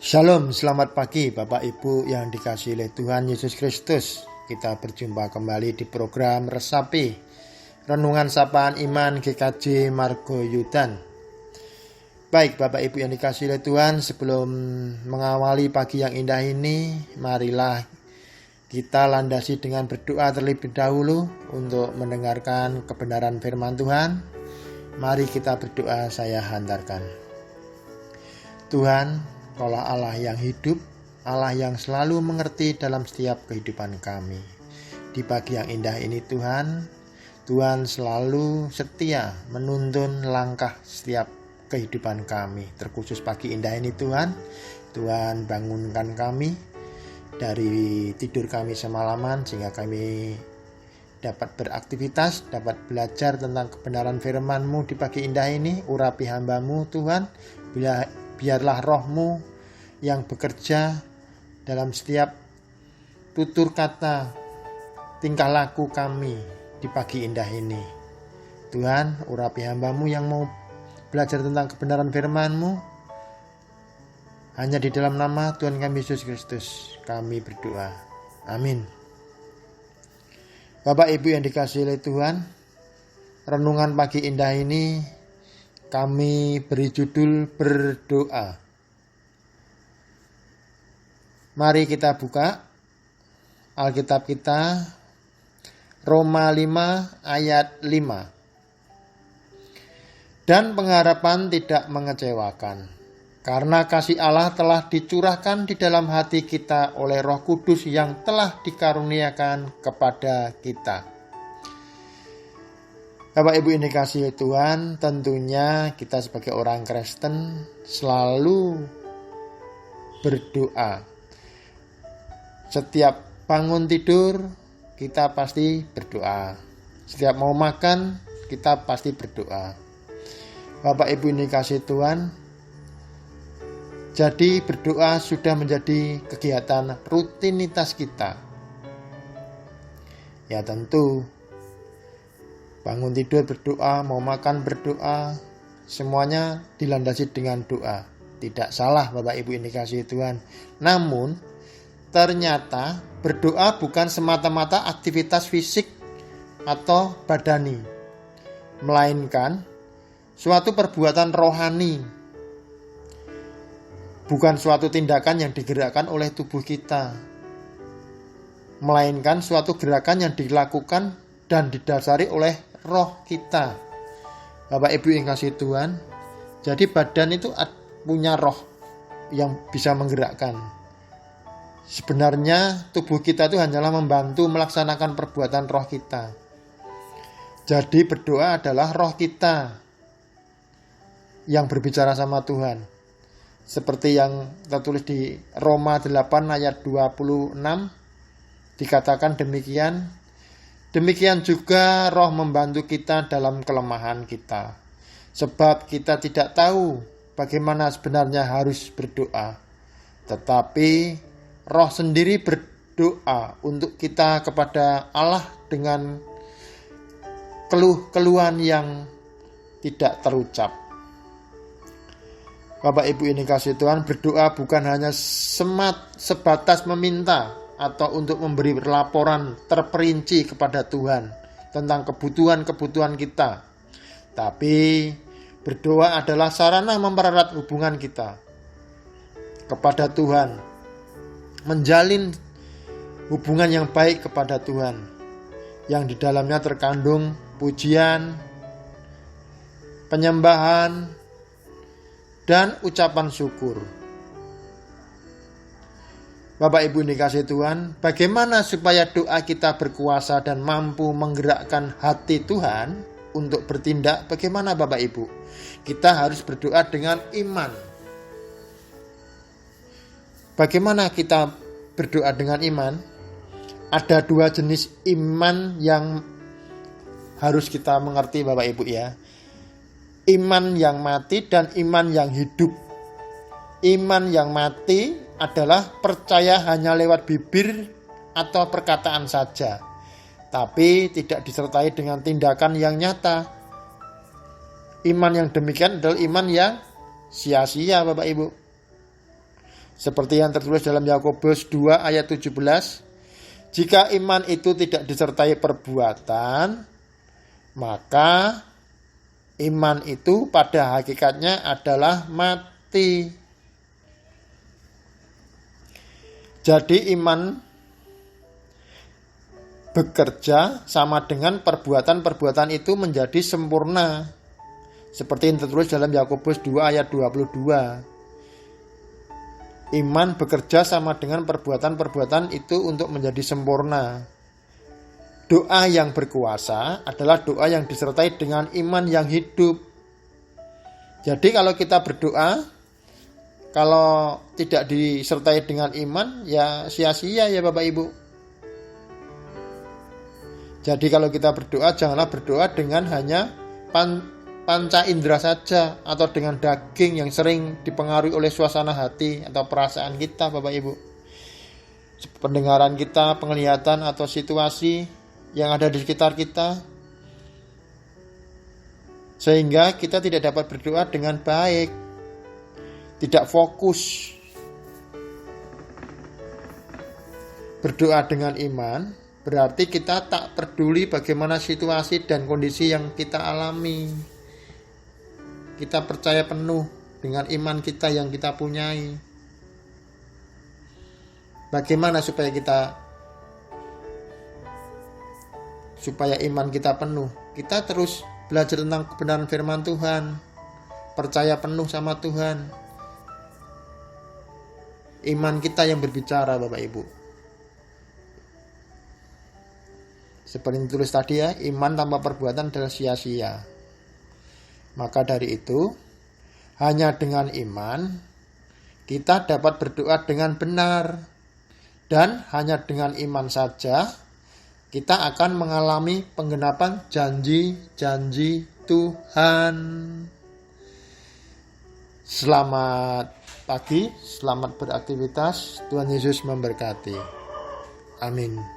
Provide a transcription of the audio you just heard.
Shalom, selamat pagi Bapak Ibu yang dikasihi oleh Tuhan Yesus Kristus. Kita berjumpa kembali di program Resapi, Renungan Sapaan Iman GKJ Margoyudan. Baik Bapak Ibu yang dikasihi oleh Tuhan, sebelum mengawali pagi yang indah ini, marilah kita landasi dengan berdoa terlebih dahulu untuk mendengarkan kebenaran firman Tuhan. Mari kita berdoa, saya hantarkan. Tuhan, Kaulah Allah yang hidup, Allah yang selalu mengerti dalam setiap kehidupan kami. Di pagi yang indah ini Tuhan selalu setia menuntun langkah setiap kehidupan kami. Terkhusus pagi indah ini Tuhan bangunkan kami dari tidur kami semalaman sehingga kami dapat beraktivitas, dapat belajar tentang kebenaran firman-Mu di pagi indah ini. Urapi hamba-Mu Tuhan, biarlah Roh-Mu yang bekerja dalam setiap tutur kata, tingkah laku kami di pagi indah ini. Tuhan, urapi hamba-Mu yang mau belajar tentang kebenaran firman-Mu. Hanya di dalam nama Tuhan kami Yesus Kristus kami berdoa. Amin. Bapak Ibu yang dikasihi oleh Tuhan, renungan pagi indah ini kami beri judul berdoa. Mari kita buka Alkitab kita, Roma 5 ayat 5. Dan pengharapan tidak mengecewakan, karena kasih Allah telah dicurahkan di dalam hati kita oleh Roh Kudus yang telah dikaruniakan kepada kita. Bapak Ibu yang dikasihi Tuhan, tentunya kita sebagai orang Kristen selalu berdoa. Setiap bangun tidur kita pasti berdoa. Setiap mau makan kita pasti berdoa. Bapak Ibu yang dikasihi Tuhan, jadi berdoa sudah menjadi kegiatan rutinitas kita. Ya tentu bangun tidur berdoa, mau makan berdoa, semuanya dilandasi dengan doa. Tidak salah Bapak Ibu yang dikasihi Tuhan. Namun ternyata berdoa bukan semata-mata aktivitas fisik atau badani, melainkan suatu perbuatan rohani. Bukan suatu tindakan yang digerakkan oleh tubuh kita, melainkan suatu gerakan yang dilakukan dan didasari oleh roh kita. Bapak Ibu yang kasih Tuhan, jadi badan itu punya roh yang bisa menggerakkan. Sebenarnya tubuh kita itu hanyalah membantu melaksanakan perbuatan roh kita. Jadi berdoa adalah roh kita yang berbicara sama Tuhan. Seperti yang tertulis di Roma 8 ayat 26 dikatakan demikian. Demikian juga roh membantu kita dalam kelemahan kita. Sebab kita tidak tahu bagaimana sebenarnya harus berdoa. Tetapi roh sendiri berdoa untuk kita kepada Allah dengan keluh-keluhan yang tidak terucap. Bapak Ibu yang dikasihi Tuhan, berdoa bukan hanya sebatas meminta atau untuk memberi laporan terperinci kepada Tuhan tentang kebutuhan-kebutuhan kita. Tapi berdoa adalah sarana mempererat hubungan kita kepada Tuhan, menjalin hubungan yang baik kepada Tuhan, yang di dalamnya terkandung pujian, penyembahan, dan ucapan syukur. Bapak Ibu yang dikasihi Tuhan, bagaimana supaya doa kita berkuasa dan mampu menggerakkan hati Tuhan untuk bertindak? Bagaimana Bapak Ibu? Kita harus berdoa dengan iman. Bagaimana kita berdoa dengan iman? Ada dua jenis iman yang harus kita mengerti Bapak Ibu ya. Iman yang mati dan iman yang hidup. Iman yang mati adalah percaya hanya lewat bibir atau perkataan saja, tapi tidak disertai dengan tindakan yang nyata. Iman yang demikian adalah iman yang sia-sia Bapak Ibu. Seperti yang tertulis dalam Yakobus 2 ayat 17, jika iman itu tidak disertai perbuatan, maka iman itu pada hakikatnya adalah mati. Jadi iman bekerja sama dengan perbuatan-perbuatan itu menjadi sempurna. Seperti yang tertulis dalam Yakobus 2 ayat 22. Iman bekerja sama dengan perbuatan-perbuatan itu untuk menjadi sempurna. Doa yang berkuasa adalah doa yang disertai dengan iman yang hidup. Jadi kalau kita berdoa, kalau tidak disertai dengan iman, ya sia-sia ya Bapak Ibu. Jadi kalau kita berdoa, janganlah berdoa dengan hanya panca indera saja atau dengan daging yang sering dipengaruhi oleh suasana hati atau perasaan kita Bapak Ibu. Pendengaran kita, penglihatan atau situasi yang ada di sekitar kita, sehingga kita tidak dapat berdoa dengan baik, tidak fokus. Berdoa dengan iman berarti kita tak peduli bagaimana situasi dan kondisi yang kita alami. Kita percaya penuh dengan iman kita yang kita punyai. Bagaimana supaya iman kita penuh? Kita terus belajar tentang kebenaran firman Tuhan, percaya penuh sama Tuhan. Iman kita yang berbicara Bapak Ibu. Seperti yang ditulis tadi ya, iman tanpa perbuatan adalah sia-sia. Maka dari itu, hanya dengan iman kita dapat berdoa dengan benar. Dan hanya dengan iman saja kita akan mengalami penggenapan janji-janji Tuhan. Selamat pagi, selamat beraktivitas. Tuhan Yesus memberkati. Amin.